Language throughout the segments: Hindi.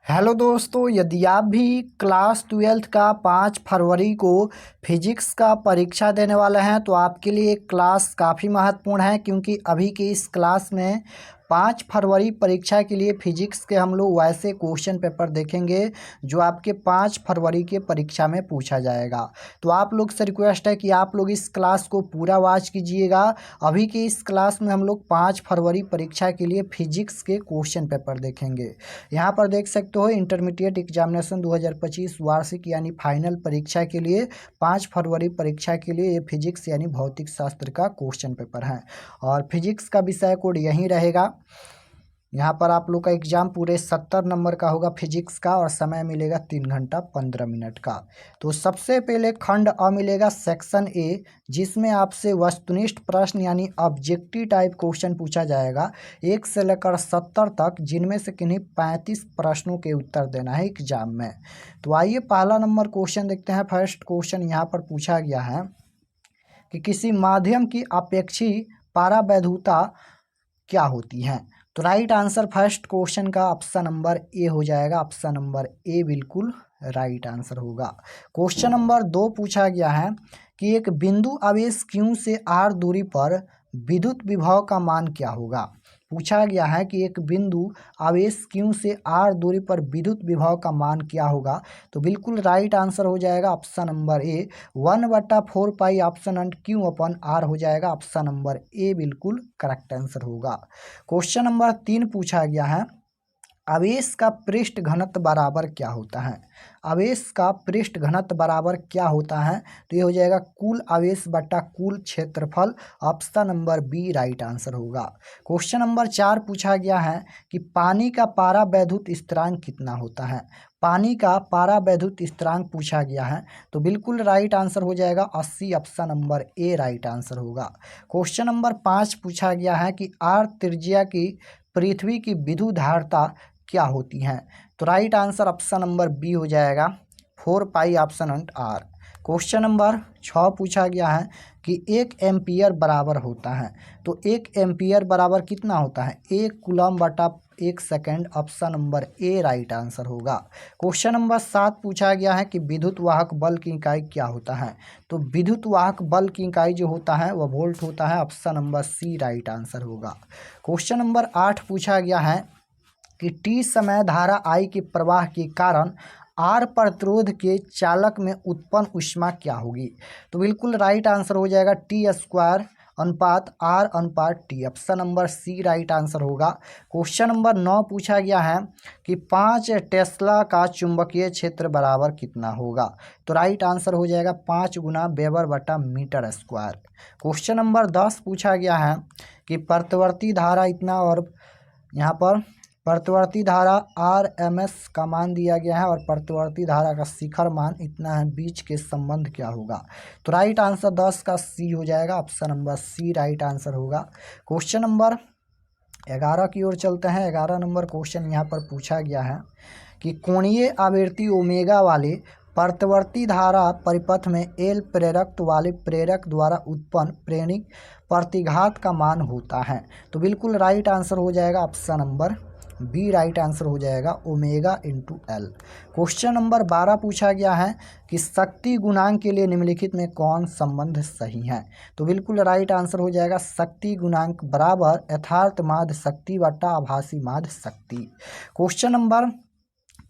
हेलो दोस्तों, यदि आप भी क्लास 12th का 5 फरवरी को फिजिक्स का परीक्षा देने वाले हैं तो आपके लिए क्लास काफ़ी महत्वपूर्ण है, क्योंकि अभी की इस क्लास में 5 फरवरी परीक्षा के लिए फिजिक्स के हम लोग वैसे क्वेश्चन पेपर देखेंगे जो आपके 5 फरवरी के परीक्षा में पूछा जाएगा। तो आप लोग से रिक्वेस्ट है कि आप लोग इस क्लास को पूरा वॉच कीजिएगा। अभी की इस क्लास में हम लोग 5 फरवरी परीक्षा के लिए फिजिक्स के क्वेश्चन पेपर देखेंगे। यहाँ पर देख सकते हो इंटरमीडिएट एग्जामिनेशन 2025 वार्षिक यानी फाइनल परीक्षा के लिए 5 फरवरी परीक्षा के लिए ये फिजिक्स यानी भौतिक शास्त्र का क्वेश्चन पेपर है और फिजिक्स का विषय कोड यही रहेगा। यहाँ पर आप लोग का एग्जाम पूरे 70 नंबर का होगा फिजिक्स का और समय मिलेगा 3 घंटा 15 मिनट का। तो सबसे पहले खंड अ मिलेगा सेक्शन ए, जिसमें आपसे वस्तुनिष्ठ प्रश्न यानी ऑब्जेक्टिव टाइप क्वेश्चन पूछा जाएगा 1 से लेकर 70 तक, जिनमें से किन्हीं 35 प्रश्नों के उत्तर देना है एग्जाम में। तो आइए पहला नंबर क्वेश्चन देखते हैं। फर्स्ट क्वेश्चन यहाँ पर पूछा गया है कि किसी माध्यम की अपेक्षी पारवैधुता क्या होती है। तो राइट आंसर फर्स्ट क्वेश्चन का ऑप्शन नंबर ए हो जाएगा। ऑप्शन नंबर ए बिल्कुल राइट आंसर होगा। क्वेश्चन नंबर 2 पूछा गया है कि एक बिंदु आवेश Q से r दूरी पर विद्युत विभव का मान क्या होगा। पूछा गया है कि एक बिंदु आवेश Q से r दूरी पर विद्युत विभव का मान क्या होगा। तो बिल्कुल राइट आंसर हो जाएगा option number A 1/4 pi option and Q upon r हो जाएगा। ऑप्शन नंबर ए बिल्कुल करेक्ट आंसर होगा। क्वेश्चन नंबर 3 पूछा गया है आवेश का पृष्ठ घनत्व बराबर क्या होता है। आवेश का पृष्ठ घनत्व बराबर क्या होता है। तो ये हो जाएगा कुल आवेश बटा कुल क्षेत्रफल। Option number B right answer होगा। क्वेश्चन नंबर 4 पूछा गया है कि पानी का पारावैद्युत स्थिरांक कितना होता है। पानी का पारावैद्युत स्थिरांक पूछा गया है, तो बिल्कुल राइट आंसर हो जाएगा 80। Option number A right answer होगा। क्वेश्चन नंबर 5 पूछा गया है कि आर त्रिज्या की पृथ्वी की विद्युत धारिता क्या होती हैं। तो right answer option number B हो जाएगा 4 pi option and r. Question number 6 पूछा गया है कि 1 एम्पियर बराबर होता है। तो 1 एम्पियर बराबर कितना होता है, 1 कूलम बटा 1 second. Option number A right answer होगा। क्वेश्चन नंबर 7 पूछा गया है कि विद्युत वाहक बल की इकाई क्या होता है। तो विद्युत वाहक बल की इकाई जो होता है वह वोल्ट होता है। Option number C right answer होगा। क्वेश्चन नंबर 8 पूछा गया है कि टी समय धारा I के प्रवाह के कारण R प्रतिरोध के चालक में उत्पन्न ऊष्मा क्या होगी। तो बिल्कुल राइट आंसर हो जाएगा T² अनुपात R अनुपात T। Option number C right answer होगा। क्वेश्चन नंबर 9 पूछा गया है कि 5 टेस्ला का चुंबकीय क्षेत्र बराबर कितना होगा। तो राइट आंसर हो जाएगा 5 गुना वेबर बटा मीटर स्क्वायर। क्वेश्चन नंबर 10 पूछा गया है कि प्रतिवर्ती धारा इतना और यहाँ पर प्रतिवर्ती धारा RMS का मान दिया गया है और प्रतिवर्ती धारा का शिखर मान इतना है, बीच के संबंध क्या होगा। तो राइट आंसर 10 का सी हो जाएगा। Option number C right answer होगा। क्वेश्चन नंबर 11 की ओर चलते हैं। 11 नंबर क्वेश्चन यहाँ पर पूछा गया है कि कोणीय आवृत्ति ओमेगा वाले प्रतिवर्ती धारा परिपथ में एल प्रेरक वाले प्रेरक द्वारा उत्पन्न प्रेरणिक प्रतिघात का मान होता है। तो बिल्कुल राइट आंसर हो जाएगा option number B right answer हो जाएगा omega into L. Question number 12 पूछा गया है कि शक्ति गुणांक के लिए निम्नलिखित में कौन संबंध सही है। तो बिल्कुल राइट आंसर हो जाएगा शक्ति गुणांक बराबर यथार्थ माध्य शक्ति बटा आभासी माध्य शक्ति। क्वेश्चन नंबर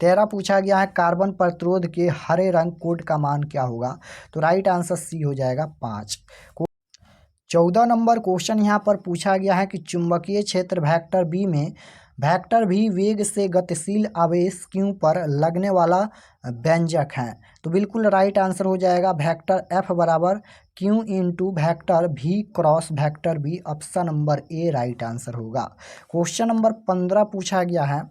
13 पूछा गया है कार्बन प्रतिरोध के हरे रंग कोड का मान क्या होगा। तो राइट आंसर सी हो जाएगा 5। 14 नंबर क्वेश्चन यहाँ पर पूछा गया है कि चुंबकीय क्षेत्र वेक्टर बी में वेक्टर भी वेग से गतिशील आवेश Q पर लगने वाला व्यंजक है। तो बिल्कुल राइट आंसर हो जाएगा वेक्टर F बराबर Q into vector V cross vector B। Option number A right answer होगा। क्वेश्चन नंबर 15 पूछा गया है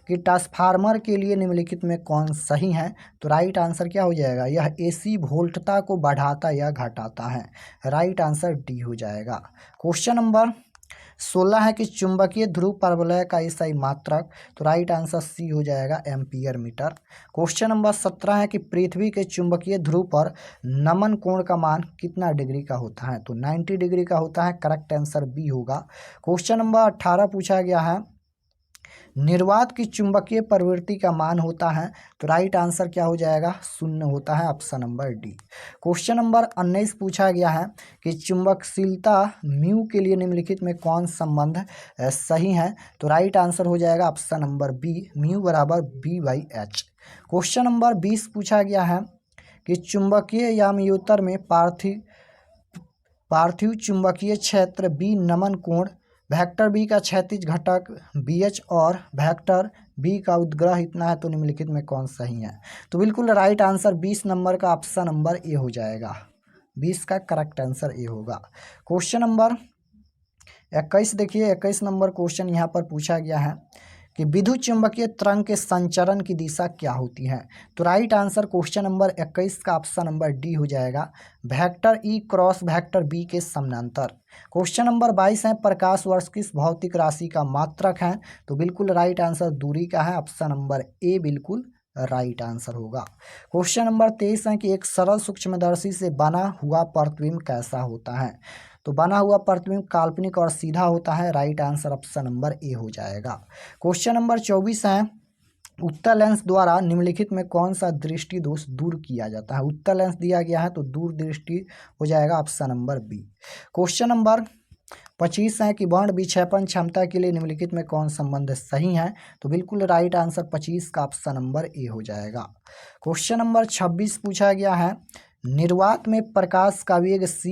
कि ट्रांसफार्मर के लिए निम्नलिखित में कौन सही है। तो राइट आंसर क्या हो जाएगा, यह AC वोल्टता को बढ़ाता या घटाता है। राइट आंसर डी हो जाएगा। क्वेश्चन नंबर 16 है कि चुंबकीय ध्रुव परवलय का ईसाई मात्रक। तो राइट आंसर सी हो जाएगा एम्पियर मीटर। क्वेश्चन नंबर 17 है कि पृथ्वी के चुंबकीय ध्रुव पर नमन कोण का मान कितना डिग्री का होता है। तो 90 डिग्री का होता है। करेक्ट आंसर बी होगा। क्वेश्चन नंबर 18 पूछा गया है निर्वात की चुंबकीय प्रवृत्ति का मान होता है, तो राइट आंसर क्या हो जाएगा, 0 होता है, option number D. Question number 19 पूछा गया है कि चुंबकशीलता म्यू के लिए निम्नलिखित में कौन संबंध सही है, तो राइट आंसर हो जाएगा ऑप्शन नंबर बी, म्यू बराबर B/H। क्वेश्चन नंबर 20 पूछा गया है कि चुंबकीय याम्योत्तर में पार्थिव चुंबकीय क्षेत्र बी नमन कोण, वेक्टर बी का क्षैतिज घटक BH और वेक्टर बी का उद्ग्रह इतना है, तो निम्नलिखित में कौन सही है, तो बिल्कुल राइट आंसर 20 नंबर का ऑप्शन नंबर ए हो जाएगा, 20 का करेक्ट आंसर ए होगा। क्वेश्चन नंबर 21 देखिए, 21 नंबर क्वेश्चन यहाँ पर पूछा गया है कि विद्युत चुंबकीय तरंग के संचरण की दिशा क्या होती है, तो राइट आंसर क्वेश्चन नंबर 21 का ऑप्शन नंबर डी हो जाएगा, vector E cross vector B के समानांतर। क्वेश्चन नंबर 22 है प्रकाश वर्ष किस भौतिक राशि का मात्रक है, तो बिल्कुल राइट आंसर दूरी का है, ऑप्शन नंबर ए बिल्कुल राइट आंसर होगा। क्वेश्चन नंबर 23 है कि एक सरल सूक्ष्मदर्शी से बना हुआ प्रतिबिंब कैसा होता है, तो बना हुआ प्रतिबिंब काल्पनिक और सीधा होता है, right answer option number A हो जाएगा। क्वेश्चन नंबर 24 है उत्तल लेंस द्वारा निम्नलिखित में कौन सा दृष्टि दोष दूर किया जाता है, उत्तल लेंस दिया गया है तो दूर दृष्टि हो जाएगा, option number B. Question number 25 है कि वर्ण विक्षेपण क्षमता के लिए निम्नलिखित में कौन संबंध सही है, तो बिल्कुल राइट आंसर 25 का ऑप्शन नंबर ए हो जाएगा। क्वेश्चन नंबर 26 पूछा गया है निर्वात में प्रकाश का वेग c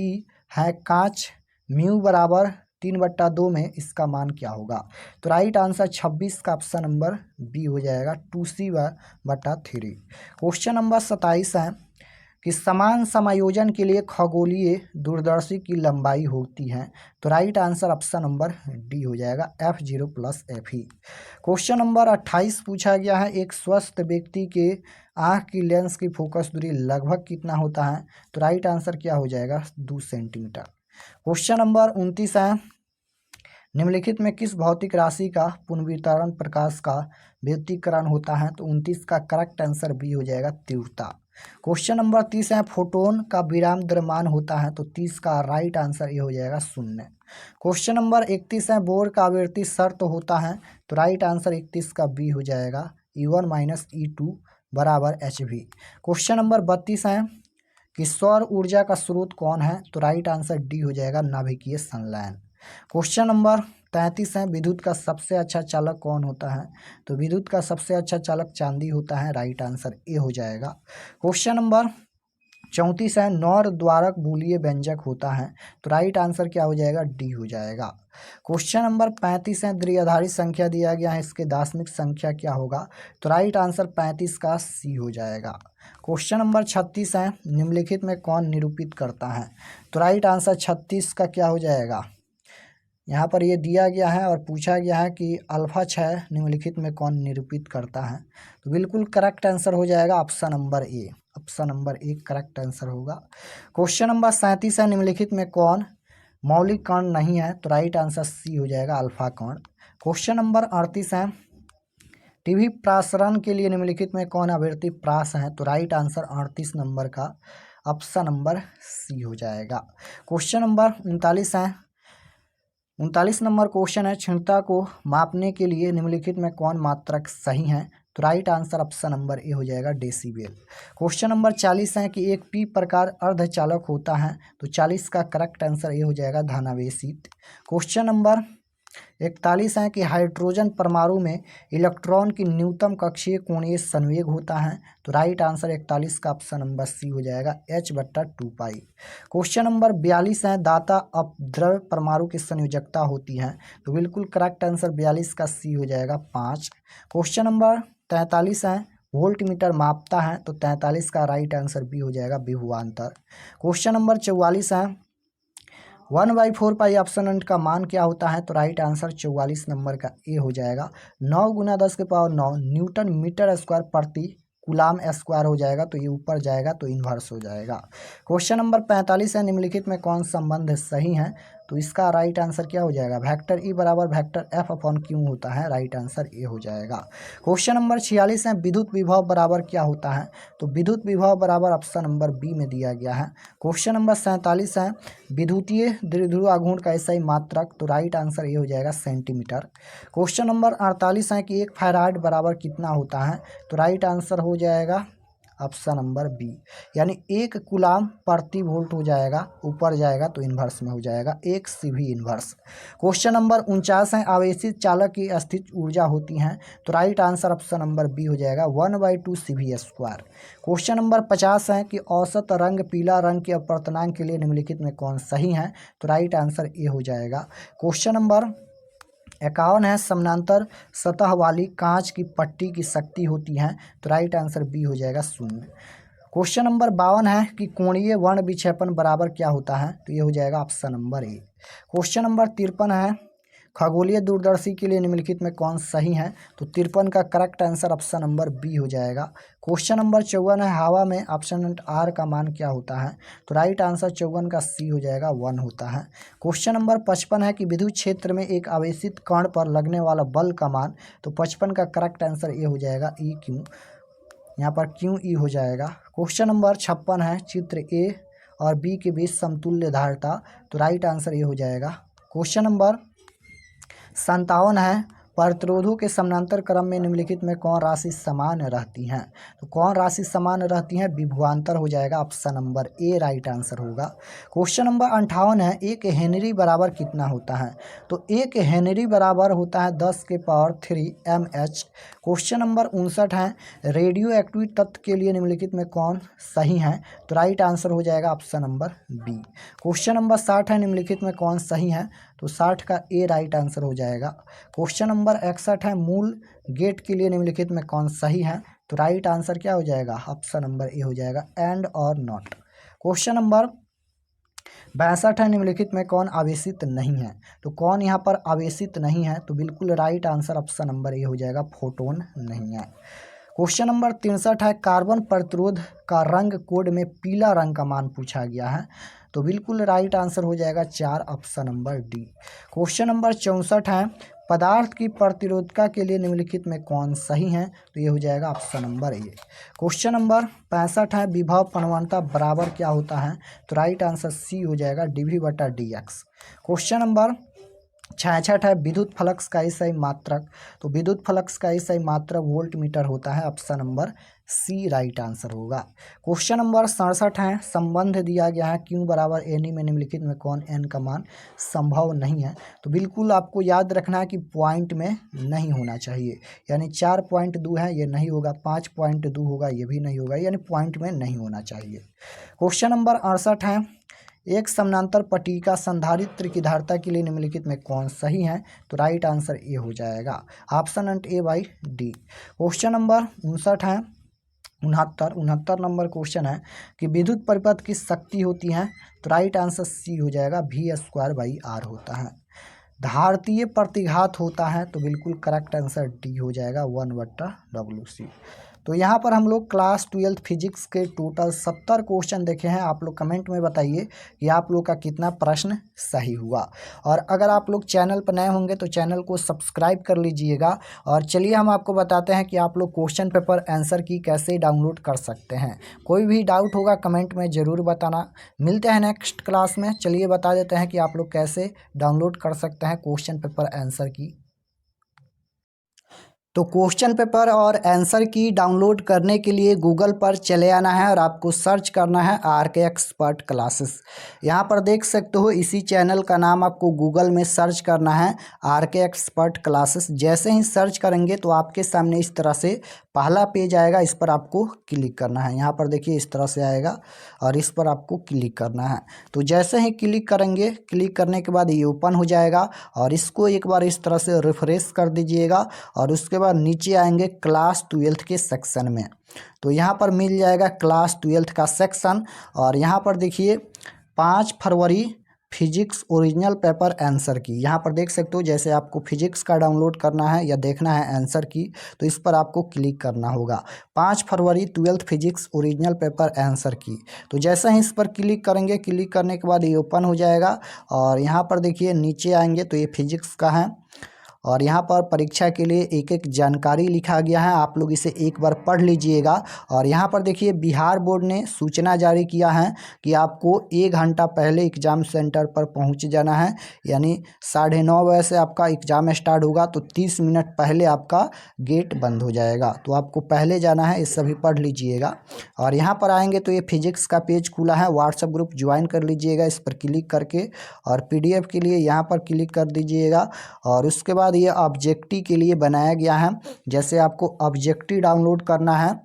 है, कांच म्यू बराबर 3/2 में इसका मान क्या होगा, तो राइट आंसर 26 का ऑप्शन नंबर बी हो जाएगा, 2c/3। क्वेश्चन नंबर 27 है कि समान समायोजन के लिए खगोलीय दूरदर्शी की लंबाई होती है, तो right answer option number D हो जाएगा, f0 + fe। क्वेश्चन नंबर 28 पूछा गया है एक स्वस्थ व्यक्ति के आँख की लेंस की फोकस दूरी लगभग कितना होता है, तो राइट आंसर क्या हो जाएगा, 2 सेंटीमीटर। क्वेश्चन नंबर 29 है निम्नलिखित में किस भौतिक राशि का पुनर्वितरण प्रकाश का व्यतिकरण होता है, तो 29 का करेक्ट आंसर बी हो जाएगा, तीव्रता। क्वेश्चन नंबर 30 है फोटोन का विराम द्रव्यमान होता है, तो 30 का राइट आंसर ये हो जाएगा 0। क्वेश्चन नंबर 31 है बोर का आवर्ती शर्त होता है, तो राइट आंसर 31 का बी हो जाएगा, E1 - E2 बराबर HV। क्वेश्चन नंबर 32 है कि सौर ऊर्जा का स्रोत कौन है, तो राइट आंसर डी हो जाएगा, नाभिकीय संलयन। क्वेश्चन नंबर 33 है विद्युत का सबसे अच्छा चालक कौन होता है, तो विद्युत का सबसे अच्छा चालक चांदी होता है, राइट आंसर ए हो जाएगा। क्वेश्चन नंबर 34 है नौर द्वारक बूलिय व्यंजक होता है, तो राइट आंसर क्या हो जाएगा, डी हो जाएगा। क्वेश्चन नंबर 35 है द्विआधारी संख्या दिया गया है इसके दार्शनिक संख्या क्या होगा, तो राइट आंसर 35 का सी हो जाएगा। क्वेश्चन नंबर 36 है निम्नलिखित में कौन निरूपित करता है, तो राइट आंसर 36 का क्या हो जाएगा, यहाँ पर ये दिया गया है और पूछा गया है कि अल्फा 6 निम्नलिखित में कौन निरूपित करता है, तो बिल्कुल करेक्ट आंसर हो जाएगा option number A, option number A correct answer होगा। क्वेश्चन नंबर 37 है निम्नलिखित में कौन मौलिक कण नहीं है, तो राइट आंसर सी हो जाएगा, अल्फा कण। क्वेश्चन नंबर 38 है टीवी प्रसारण के लिए निम्नलिखित में कौन आवृत्ति प्रास है, तो राइट आंसर 38 नंबर का ऑप्शन नंबर सी हो जाएगा। क्वेश्चन नंबर 39 है 39 नंबर क्वेश्चन है क्षणता को मापने के लिए निम्नलिखित में कौन मात्रक सही है, तो right answer option number A हो जाएगा, डेसीबल। क्वेश्चन नंबर 40 है कि एक पी प्रकार अर्धचालक होता है, तो 40 का करेक्ट आंसर ए हो जाएगा, धनावेशित। क्वेश्चन नंबर 41 है कि हाइड्रोजन परमाणु में इलेक्ट्रॉन की न्यूनतम कक्षीय कोणीय संवेग होता है, तो राइट आंसर 41 का ऑप्शन नंबर सी हो जाएगा, h/2π। क्वेश्चन नंबर 42 है दाता अपद्रव्य परमाणु की संयोजकता होती है, तो बिल्कुल करेक्ट आंसर 42 का सी हो जाएगा, 5। क्वेश्चन नंबर 43 है वोल्ट मीटर मापता है, तो 43 का राइट आंसर बी हो जाएगा, विभवांतर। क्वेश्चन नंबर 44 है 1/4π ऑप्शन का मान क्या होता है, तो राइट आंसर 44 नंबर का ए हो जाएगा, 9 × 10⁻9 न्यूटन मीटर स्क्वायर प्रति कूलाम स्क्वायर हो जाएगा, तो ये ऊपर जाएगा तो इन्वर्स हो जाएगा। क्वेश्चन नंबर 45 है निम्नलिखित में कौन संबंध सही है, तो इसका राइट आंसर क्या हो जाएगा, वेक्टर ई बराबर वेक्टर एफ अपॉन क्यू होता है, राइट आंसर ए हो जाएगा। क्वेश्चन नंबर 46 है, विद्युत विभव बराबर क्या होता है, तो विद्युत विभव बराबर ऑप्शन नंबर बी में दिया गया है। क्वेश्चन नंबर 47 है, विद्युतीय द्विध्रुव आघूर्ण का एसआई मात्रक, तो राइट आंसर ये हो जाएगा सेंटीमीटर। क्वेश्चन नंबर 48 है कि 1 फैराड बराबर कितना होता है, तो राइट आंसर हो जाएगा ऑप्शन नंबर बी, यानी 1 कूलाम प्रति वोल्ट हो जाएगा, ऊपर जाएगा तो इन्वर्स में हो जाएगा 1 सीवी इन्वर्स। क्वेश्चन नंबर 49 है, आवेशित चालक की स्थित ऊर्जा होती है, तो right answer option number B हो जाएगा 1/2 CV²। क्वेश्चन नंबर 50 है कि औसत रंग पीला रंग के अपवर्तनांक के लिए निम्नलिखित में कौन सही है, तो राइट आंसर ए हो जाएगा। क्वेश्चन नंबर 51 है, समानांतर सतह वाली कांच की पट्टी की शक्ति होती है, तो राइट आंसर बी हो जाएगा 0। क्वेश्चन नंबर 52 है कि कोणीय वर्ण विक्षेपण बराबर क्या होता है, तो ये हो जाएगा option number A. Question number 53 है, खगोलीय दूरदर्शी के लिए निम्नलिखित में कौन सही है, तो 53 का correct answer option number B हो जाएगा। क्वेश्चन नंबर 54 है, हवा में ऑप्शन आर का मान क्या होता है, तो राइट आंसर 54 का सी हो जाएगा 1 होता है। क्वेश्चन नंबर 55 है कि विद्युत क्षेत्र में एक आवेशित कण पर लगने वाला बल का मान, तो 55 का करेक्ट आंसर ये हो जाएगा ई क्यू, यहाँ पर क्यू ई हो जाएगा। क्वेश्चन नंबर 56 है, चित्र ए और बी के बीच समतुल्य धारिता, तो राइट आंसर ये हो जाएगा। क्वेश्चन नंबर 57 है, प्रतिरोधों के समानांतर क्रम में निम्नलिखित में कौन राशि समान रहती हैं, तो कौन राशि समान रहती है, विभवांतर हो जाएगा, option number A right answer होगा। क्वेश्चन नंबर 58 है, 1 हेनरी बराबर कितना होता है, तो 1 हेनरी बराबर होता है 10⁻³ mH। क्वेश्चन नंबर 59 है, रेडियो एक्टिव तत्व के लिए निम्नलिखित में कौन सही है, तो राइट आंसर हो जाएगा option number B. Question number 60 है, निम्नलिखित में कौन सही है, तो 60 का ए राइट आंसर हो जाएगा। क्वेश्चन नंबर 61 है, मूल गेट के लिए निम्नलिखित में कौन सही है, तो राइट आंसर क्या हो जाएगा, ऑप्शन नंबर ए हो जाएगा, एंड और नॉट। क्वेश्चन नंबर 62 है, निम्नलिखित में कौन आवेशित नहीं है, तो कौन यहाँ पर आवेशित नहीं है, तो बिल्कुल right answer option number A हो जाएगा, फोटोन नहीं है। क्वेश्चन नंबर 63 है, कार्बन प्रतिरोध का रंग कोड में पीला रंग का मान पूछा गया है, तो बिल्कुल राइट आंसर हो जाएगा 4 option number D. Question number 64 है, पदार्थ की प्रतिरोधकता के लिए निम्नलिखित में कौन सही है, तो ये हो जाएगा option number A. Question number 65 है, विभव प्रवणता बराबर क्या होता है, तो राइट आंसर सी हो जाएगा, dV/dx। क्वेश्चन नंबर 66 है, विद्युत फ्लक्स का एसआई मात्रक, तो विद्युत फ्लक्स का एसआई मात्रक वोल्ट मीटर होता है, option number C right answer होगा। क्वेश्चन नंबर 67 है, संबंध दिया गया है क्यू बराबर एन में निम्नलिखित में कौन एन का मान संभव नहीं है, तो बिल्कुल आपको याद रखना है कि पॉइंट में नहीं होना चाहिए, यानी 4.2 है ये नहीं होगा, 5.2 होगा ये भी नहीं होगा, यानी पॉइंट में नहीं होना चाहिए। क्वेश्चन नंबर 68 है, एक समानांतर पट्टिका संधारित्र की धारिता के लिए निम्नलिखित में कौन सही है, तो राइट आंसर ए हो जाएगा, ऑप्शन A/D। क्वेश्चन नंबर 59 है, 69 नंबर क्वेश्चन है कि विद्युत परिपथ की शक्ति होती है, तो राइट आंसर सी हो जाएगा, V² R होता है। धारतीय प्रतिघात होता है, तो बिल्कुल करेक्ट आंसर डी हो जाएगा, 1/WC। तो यहाँ पर हम लोग क्लास 12 फिजिक्स के टोटल 70 क्वेश्चन देखे हैं। आप लोग कमेंट में बताइए कि आप लोग का कितना प्रश्न सही हुआ, और अगर आप लोग चैनल पर नए होंगे तो चैनल को सब्सक्राइब कर लीजिएगा। और चलिए हम आपको बताते हैं कि आप लोग क्वेश्चन पेपर आंसर की कैसे डाउनलोड कर सकते हैं। कोई भी डाउट होगा कमेंट में ज़रूर बताना। मिलते हैं नेक्स्ट क्लास में। चलिए बता देते हैं कि आप लोग कैसे डाउनलोड कर सकते हैं क्वेश्चन पेपर आंसर की। तो क्वेश्चन पेपर और आंसर की डाउनलोड करने के लिए गूगल पर चले आना है और आपको सर्च करना है RK एक्सपर्ट क्लासेस। यहाँ पर देख सकते हो, इसी चैनल का नाम आपको गूगल में सर्च करना है, RK एक्सपर्ट क्लासेस। जैसे ही सर्च करेंगे तो आपके सामने इस तरह से पहला पेज आएगा, इस पर आपको क्लिक करना है। यहाँ पर देखिए इस तरह से आएगा और इस पर आपको क्लिक करना है। तो जैसे ही क्लिक करेंगे, क्लिक करने के बाद ये ओपन हो जाएगा और इसको एक बार इस तरह से रिफ्रेश कर दीजिएगा और उसके बाद नीचे आएंगे क्लास 12 के सेक्शन में। तो यहाँ पर मिल जाएगा क्लास 12 का सेक्शन और यहाँ पर देखिए 5 फरवरी फिजिक्स ओरिजिनल पेपर आंसर की। यहाँ पर देख सकते हो, जैसे आपको फिजिक्स का डाउनलोड करना है या देखना है आंसर की, तो इस पर आपको क्लिक करना होगा। 5 फरवरी 12th physics original paper answer की। तो जैसा ही इस पर क्लिक करेंगे, क्लिक करने के बाद ये ओपन हो जाएगा और यहाँ पर देखिए नीचे आएंगे तो ये फिजिक्स का है और यहाँ पर परीक्षा के लिए एक एक जानकारी लिखा गया है, आप लोग इसे एक बार पढ़ लीजिएगा। और यहाँ पर देखिए बिहार बोर्ड ने सूचना जारी किया है कि आपको 1 घंटा पहले एग्ज़ाम सेंटर पर पहुँच जाना है, यानी 9:30 बजे से आपका एग्ज़ाम स्टार्ट होगा तो 30 मिनट पहले आपका गेट बंद हो जाएगा, तो आपको पहले जाना है, इस सभी पढ़ लीजिएगा। और यहाँ पर आएंगे तो ये फिजिक्स का पेज खुला है, व्हाट्सएप ग्रुप ज्वाइन कर लीजिएगा इस पर क्लिक करके और PDF के लिए यहाँ पर क्लिक कर दीजिएगा। और उसके बाद ये ऑब्जेक्टिव के लिए बनाया गया है, जैसे आपको ऑब्जेक्टिव डाउनलोड करना है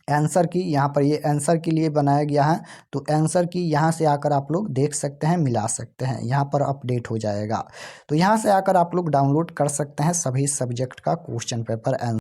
आंसर की, यहाँ पर ये आंसर के लिए बनाया गया है, तो आंसर की यहाँ से आकर आप लोग देख सकते हैं, मिला सकते हैं, यहाँ पर अपडेट हो जाएगा। तो यहाँ से आकर आप लोग डाउनलोड कर सकते हैं सभी सब्जेक्ट का क्वेश्चन पेपर आंसर।